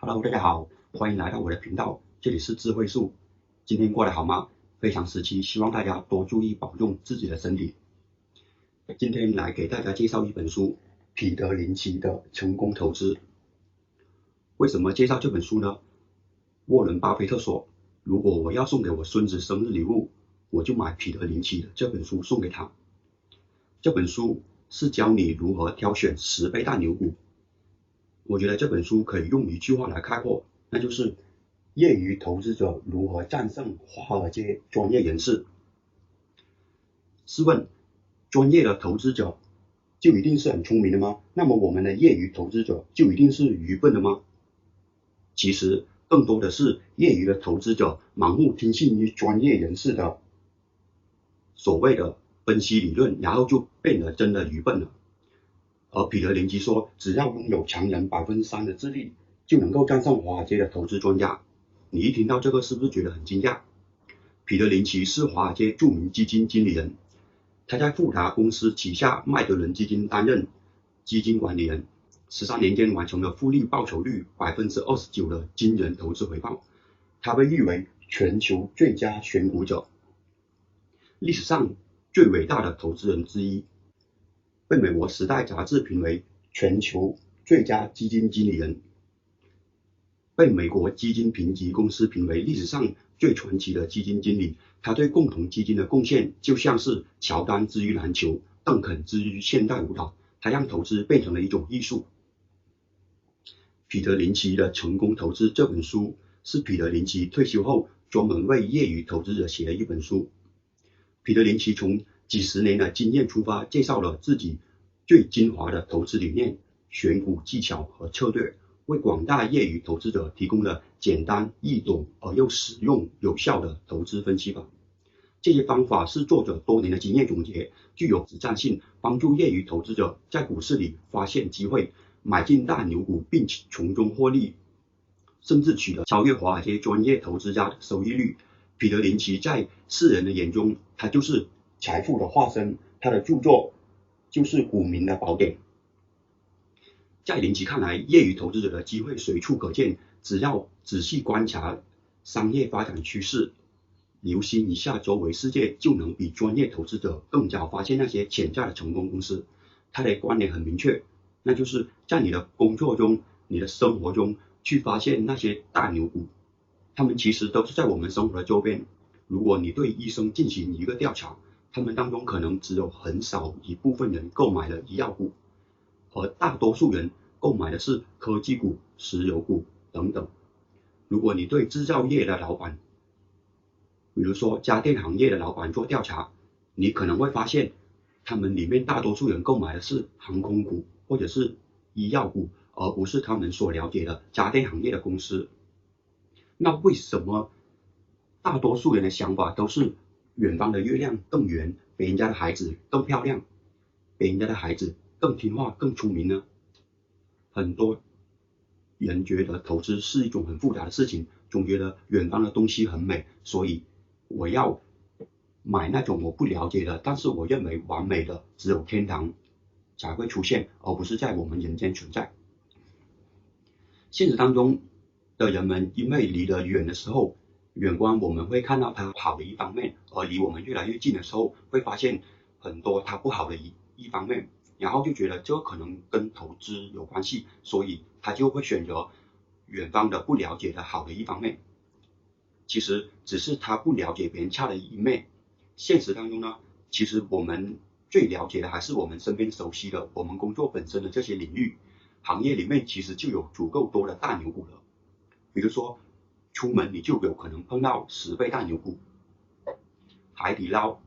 Hello，大家好，欢迎来到我的频道，这里是智慧树。今天过得好吗？非常时期，希望大家多注意保重自己的身体。今天来给大家介绍一本书，彼得林奇的《成功投资》。为什么介绍这本书呢？沃伦·巴菲特说，如果我要送给我孙子生日礼物，我就买彼得林奇的这本书送给他。这本书是教你如何挑选10倍大牛股。我觉得这本书可以用一句话来概括，那就是业余投资者如何战胜华尔街专业人士。试问，专业的投资者就一定是很聪明的吗？那么我们的业余投资者就一定是愚笨的吗？其实更多的是业余的投资者盲目听信于专业人士的所谓的分析理论，然后就变得真的愚笨了。而彼得林奇说，只要拥有强人3%的智力，就能够战胜华尔街的投资专家。你一听到这个是不是觉得很惊讶？彼得林奇是华尔街著名基金经理人，他在富达公司旗下麦德伦基金担任基金管理人，13年间完成了复利报酬率29%的惊人投资回报。他被誉为全球最佳选股者，历史上最伟大的投资人之一，被美国时代杂志评为全球最佳基金经理人，被美国基金评级公司评为历史上最传奇的基金经理。他对共同基金的贡献就像是乔丹之于篮球，邓肯之于现代舞蹈，他让投资变成了一种艺术。彼得林奇的《成功投资》这本书是彼得林奇退休后专门为业余投资者写的一本书。彼得林奇从几十年的经验出发，介绍了自己最精华的投资理念、选股技巧和策略，为广大业余投资者提供了简单易懂而又实用有效的投资分析法。这些方法是作者多年的经验总结，具有实战性，帮助业余投资者在股市里发现机会，买进大牛股并从中获利，甚至取得超越华尔街专业投资家的收益率。彼得林奇在世人的眼中，他就是财富的化身，他的著作就是股民的宝典。在林奇看来，业余投资者的机会随处可见，只要仔细观察商业发展趋势，留心一下周围世界，就能比专业投资者更早发现那些潜在的成功公司。他的观点很明确，那就是在你的工作中、你的生活中去发现那些大牛股，他们其实都是在我们生活的周边。如果你对医生进行一个调查，他们当中可能只有很少一部分人购买了医药股，而大多数人购买的是科技股、石油股等等。如果你对制造业的老板，比如说家电行业的老板做调查，你可能会发现他们里面大多数人购买的是航空股或者是医药股，而不是他们所了解的家电行业的公司。那为什么大多数人的想法都是远方的月亮更圆，别人家的孩子更漂亮，别人家的孩子更听话更聪明呢？很多人觉得投资是一种很复杂的事情，总觉得远方的东西很美，所以我要买那种我不了解的，但是我认为完美的，只有天堂才会出现，而不是在我们人间存在。现实当中的人们因为离得远的时候，远观我们会看到它好的一方面，而离我们越来越近的时候，会发现很多它不好的一方面，然后就觉得这可能跟投资有关系，所以他就会选择远方的不了解的好的一方面。其实只是他不了解别人差的一面。现实当中呢，其实我们最了解的还是我们身边熟悉的我们工作本身的这些领域，行业里面其实就有足够多的大牛股了。比如说出门你就有可能碰到10倍大牛股，海底捞、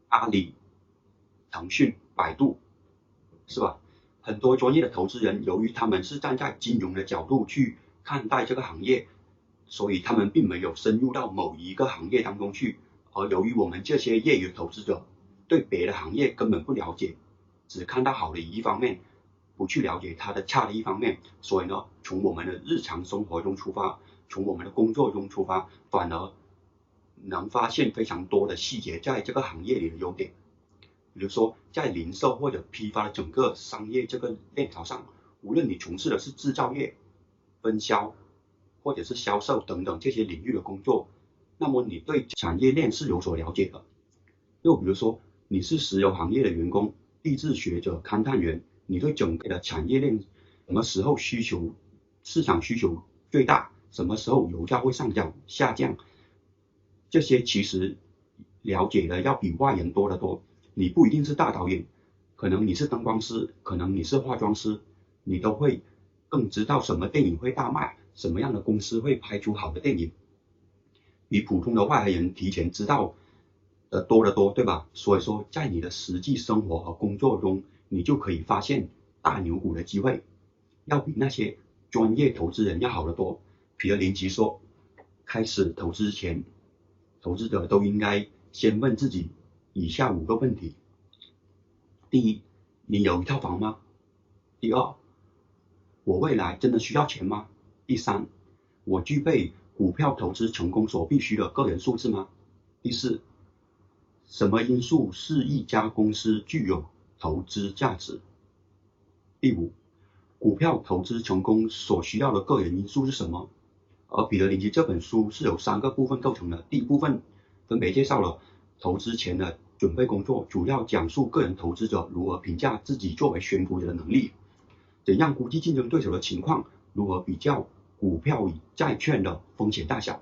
阿里、腾讯、百度，是吧？很多专业的投资人，由于他们是站在金融的角度去看待这个行业，所以他们并没有深入到某一个行业当中去。而由于我们这些业余投资者对别的行业根本不了解，只看到好的一方面，不去了解它的差的一方面，所以呢，从我们的日常生活中出发，从我们的工作中出发，反而能发现非常多的细节在这个行业里的优点。比如说在零售或者批发的整个商业这个链条上，无论你从事的是制造业、分销、或者是销售等等这些领域的工作，那么你对产业链是有所了解的。又比如说你是石油行业的员工、地质学者、勘探员，你对整个的产业链什么时候市场需求最大，什么时候油价会上涨下降，这些其实了解的要比外人多得多。你不一定是大导演，可能你是灯光师，可能你是化妆师，你都会更知道什么电影会大卖，什么样的公司会拍出好的电影，比普通的外来人提前知道的多得多，对吧？所以说在你的实际生活和工作中，你就可以发现大牛股的机会要比那些专业投资人要好得多。彼得林奇说，开始投资前，投资者都应该先问自己以下5个问题：第一，你有一套房吗？第二，我未来真的需要钱吗？第三，我具备股票投资成功所必须的个人素质吗？第四，什么因素是一家公司具有投资价值？第五，股票投资成功所需要的个人因素是什么？而彼得林奇这本书是由3个部分构成的。第一部分分别介绍了投资前的准备工作，主要讲述个人投资者如何评价自己作为选股者的能力，怎样估计竞争对手的情况，如何比较股票与债券的风险大小，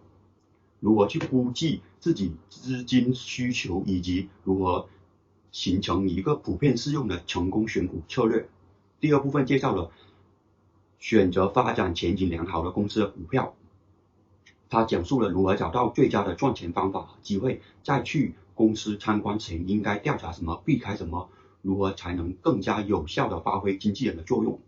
如何去估计自己资金需求，以及如何形成一个普遍适用的成功选股策略。第二部分介绍了选择发展前景良好的公司的股票，他讲述了如何找到最佳的赚钱方法和机会，在去公司参观前应该调查什么，避开什么，如何才能更加有效地发挥经纪人的作用，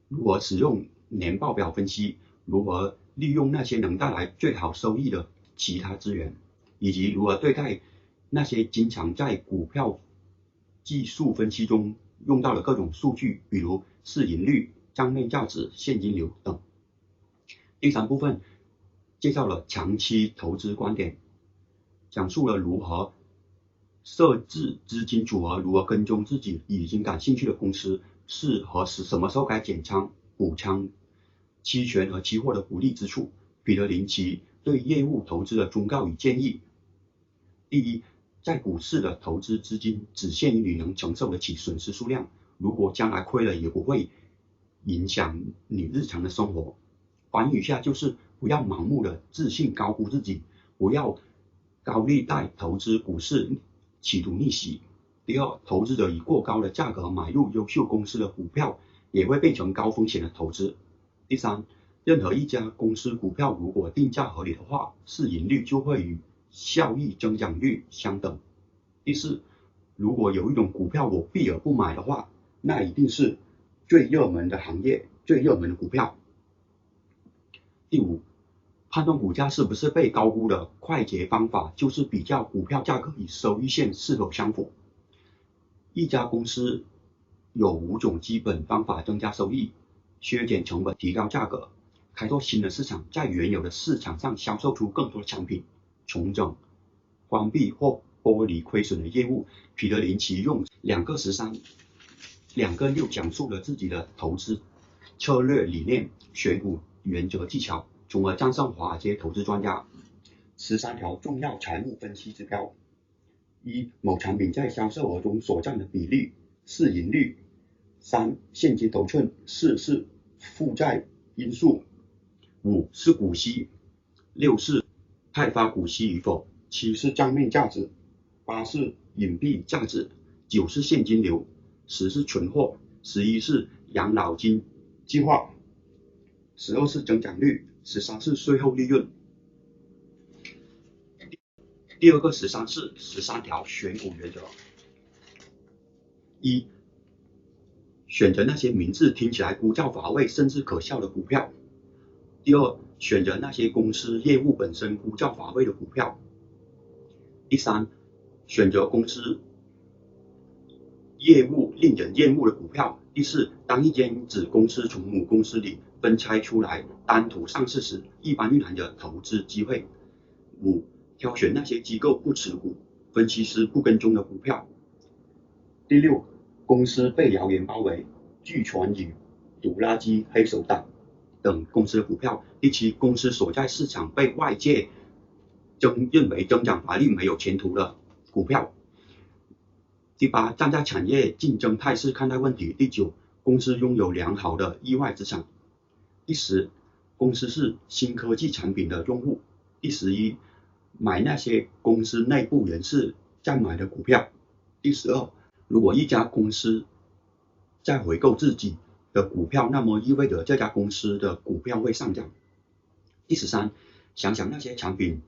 如何使用年报表分析，如何利用那些能带来最好收益的其他资源，以及如何对待那些经常在股票技术分析中用到的各种数据，比如市盈率、账面价值、现金流等。第3部分介绍了长期投资观点，讲述了如何设置资金组合，如何跟踪自己已经感兴趣的公司，是什么时候该减仓、补仓期权和期货的不利之处。彼得林奇对业务投资的忠告与建议：第一，在股市的投资资金只限于你能承受得起损失数量，如果将来亏了也不会影响你日常的生活。翻译一下就是不要盲目的自信高估自己，不要高利贷投资股市企图逆袭。第二，投资者以过高的价格买入优秀公司的股票，也会变成高风险的投资。第三，任何一家公司股票如果定价合理的话，市盈率就会与效益增长率相等。第四，如果有一种股票我避而不买的话，那一定是最热门的行业、最热门的股票。第五，判断股价是不是被高估的快捷方法就是比较股票价格与收益线是否相符。一家公司有5种基本方法增加收益：削减成本、提高价格、开拓新的市场、在原有的市场上销售出更多的产品、重整、关闭或剥离亏损的业务。彼得林奇用2个13、2个6讲述了自己的投资策略理念、选股原则技巧，从而战胜华尔街投资专家。13条重要财务分析指标：1. 某产品在销售额中所占的比例、市盈率。3. 现金头寸。4. 是负债因素。5. 是股息。6. 是派发股息与否。7. 是账面价值。8. 是隐蔽价值。9. 是现金流。10. 是存货。11. 是养老金计划。12. 是增长率。13. 是税后利润。第2个13是13条选股原则。1. 选择那些名字听起来枯燥乏味甚至可笑的股票。第2，选择那些公司业务本身枯燥乏味的股票。第3，选择公司业务令人厌恶的股票。第4，当一间子公司从母公司里分拆出来单独上市时，一般蕴含着投资机会。5，挑选那些机构不持股、分析师不跟踪的股票。第6，公司被谣言包围，据传与毒垃圾黑手党等公司的股票。第七，公司所在市场被外界认为增长乏力、没有前途的股票。第八，站在产业竞争态势看待问题。第九，公司拥有良好的意外资产。第十，公司是新科技产品的用户。第11，买那些公司内部人士在买的股票。第12，如果一家公司在回购自己的股票，那么意味着这家公司的股票会上涨。第13，想想那些产品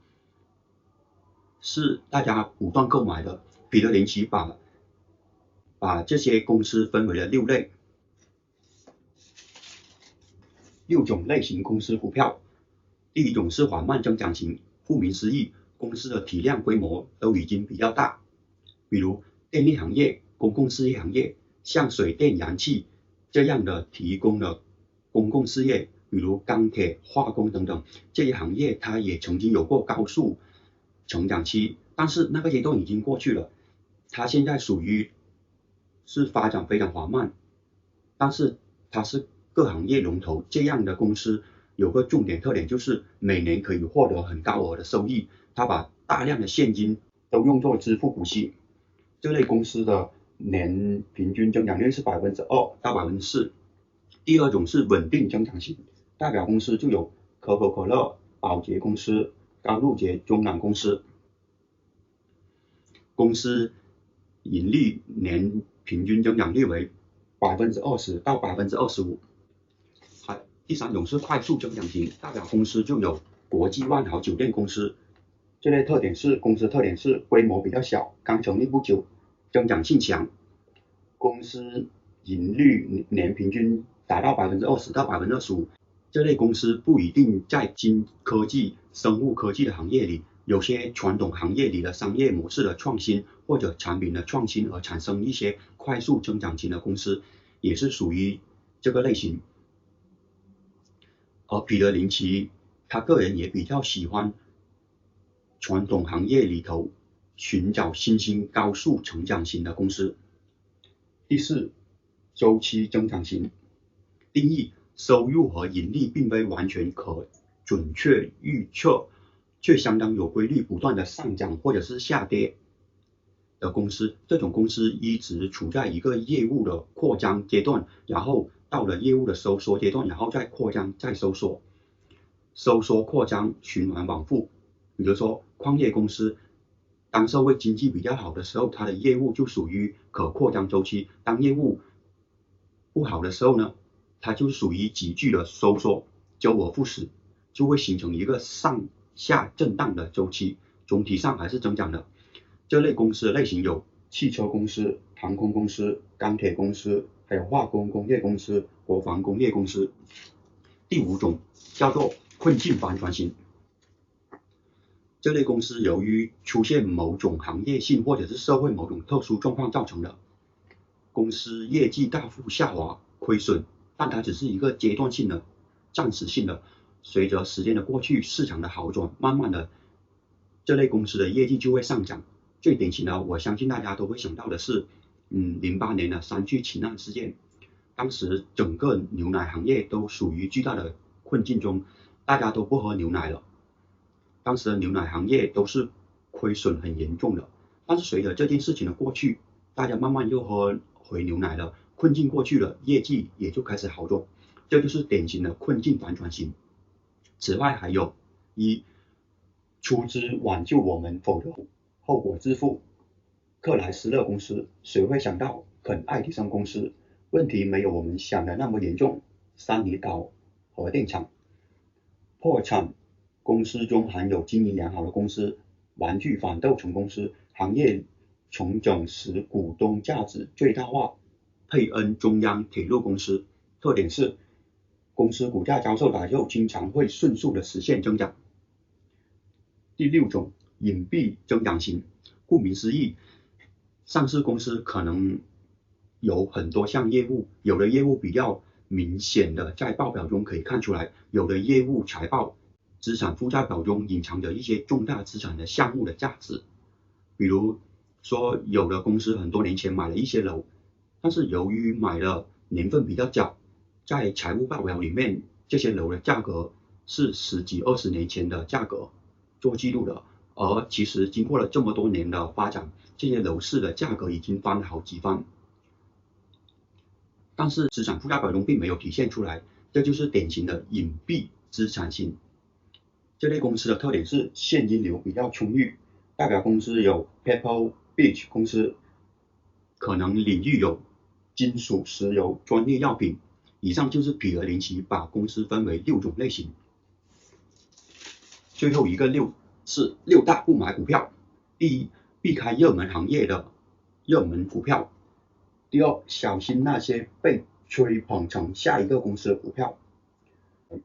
是大家不断购买的。彼得林奇把这些公司分为了6类，6种类型公司股票。第一种是缓慢增长型，顾名思义，公司的体量规模都已经比较大，比如电力行业、公共事业行业，像水电、燃气这样的提供的公共事业，比如钢铁、化工等等，这些行业它也曾经有过高速成长期，但是那个阶段已经过去了，它现在属于是发展非常缓慢，但是它是各行业龙头，这样的公司有个重点特点，就是每年可以获得很高额的收益，它把大量的现金都用作支付股息。这类公司的年平均增长率是2%到4%。第二种是稳定增长型，代表公司就有可口可乐、宝洁公司、高露洁、中南公司。公司盈利年平均增长率为20%到25%。第三种是快速增长型，代表公司就有国际万豪酒店公司。这类公司特点是规模比较小，刚成立不久，增长性强，公司盈利年平均达到20%到25%。这类公司不一定在新科技、生物科技的行业里，有些传统行业里的商业模式的创新或者产品的创新而产生一些快速增长型的公司，也是属于这个类型。而彼得林奇他个人也比较喜欢传统行业里头寻找新兴高速成长型的公司。第4，周期增长型。定义：收入和盈利并非完全可准确预测，却相当有规律不断的上涨或者是下跌的公司。这种公司一直处在一个业务的扩张阶段，然后到了业务的收缩阶段，然后再扩张再收缩，收缩扩张循环往复。比如说矿业公司，当社会经济比较好的时候，它的业务就属于可扩张周期，当业务不好的时候呢，它就属于急剧的收缩，周而复始，就会形成一个上下震荡的周期，总体上还是增长的。这类公司的类型有汽车公司、航空公司、钢铁公司，还有化工工业公司、国防工业公司。第5种叫做困境反转型。这类公司由于出现某种行业性或者是社会某种特殊状况造成的，公司业绩大幅下滑、亏损，但它只是一个阶段性的、暂时性的，随着时间的过去，市场的好转，慢慢的这类公司的业绩就会上涨。最典型的，我相信大家都会想到的是08年的3聚氰胺事件，当时整个牛奶行业都属于巨大的困境中，大家都不喝牛奶了，当时的牛奶行业都是亏损很严重的，但是随着这件事情的过去，大家慢慢又喝回牛奶了，困境过去了，业绩也就开始好转，这就是典型的困境反转型。此外还有1，出资挽救我们，否则后果自负。克莱斯勒公司，谁会想到肯爱迪生公司？问题没有我们想的那么严重。三里岛核电厂破产，公司中含有经营良好的公司，玩具反斗城公司，行业重整使股东价值最大化。佩恩中央铁路公司，特点是公司股价遭受打击后，经常会迅速的实现增长。第6种隐蔽增长型，顾名思义，上市公司可能有很多项业务，有的业务比较明显的在报表中可以看出来，有的业务财报、资产负债表中隐藏着一些重大资产的项目的价值。比如说，有的公司很多年前买了一些楼，但是由于买了年份比较早，在财务报表里面这些楼的价格是10几20年前的价格做记录的，而其实经过了这么多年的发展，这些楼市的价格已经翻了好几番，但是资产负债表中并没有体现出来，这就是典型的隐蔽资产型。这类公司的特点是现金流比较充裕，代表公司有 Pebble Beach 公司，可能领域有金属、石油、专业药品。以上就是彼得林奇把公司分为6种类型。最后一个6是6大不买股票。第一，避开热门行业的热门股票。第二，小心那些被吹捧成下一个公司的股票，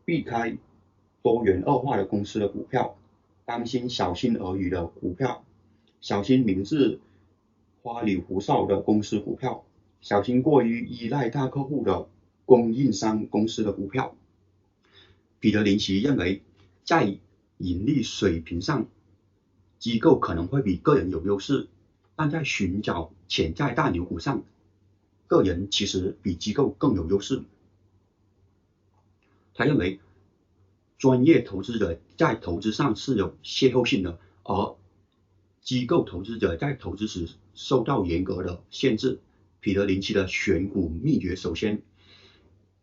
避开多元恶化的公司的股票，当心小心耳语的股票，小心名字花里胡哨的公司股票，小心过于依赖大客户的供应商公司的股票。彼得林奇认为，在盈利水平上，机构可能会比个人有优势，但在寻找潜在大牛股上，个人其实比机构更有优势。他认为，专业投资者在投资上是有邂逅性的，而机构投资者在投资时受到严格的限制。彼得林奇的选股秘诀，首先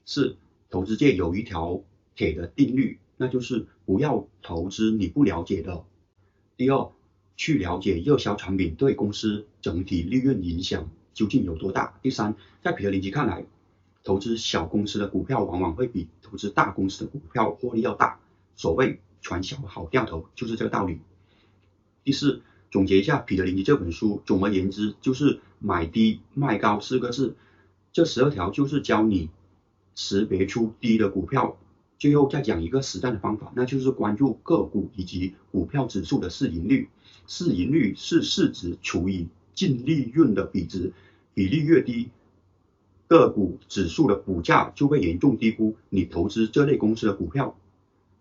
是投资界有一条铁的定律，那就是不要投资你不了解的。第二，去了解热销产品对公司整体利润影响究竟有多大。第三，在彼得林奇看来，投资小公司的股票往往会比投资大公司的股票获利要大。所谓船小好掉头，就是这个道理。第四，总结一下彼得林奇这本书，总而言之就是买低卖高4个字。这12条就是教你识别出低的股票。最后再讲一个实战的方法，那就是关注个股以及股票指数的市盈率。市盈率是市值除以净利润的比值，比例越低，个股指数的股价就被严重低估，你投资这类公司的股票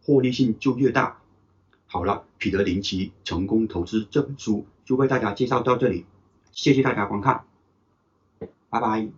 获利性就越大。好了，彼得林奇成功投资这本书就为大家介绍到这里，谢谢大家观看，拜拜。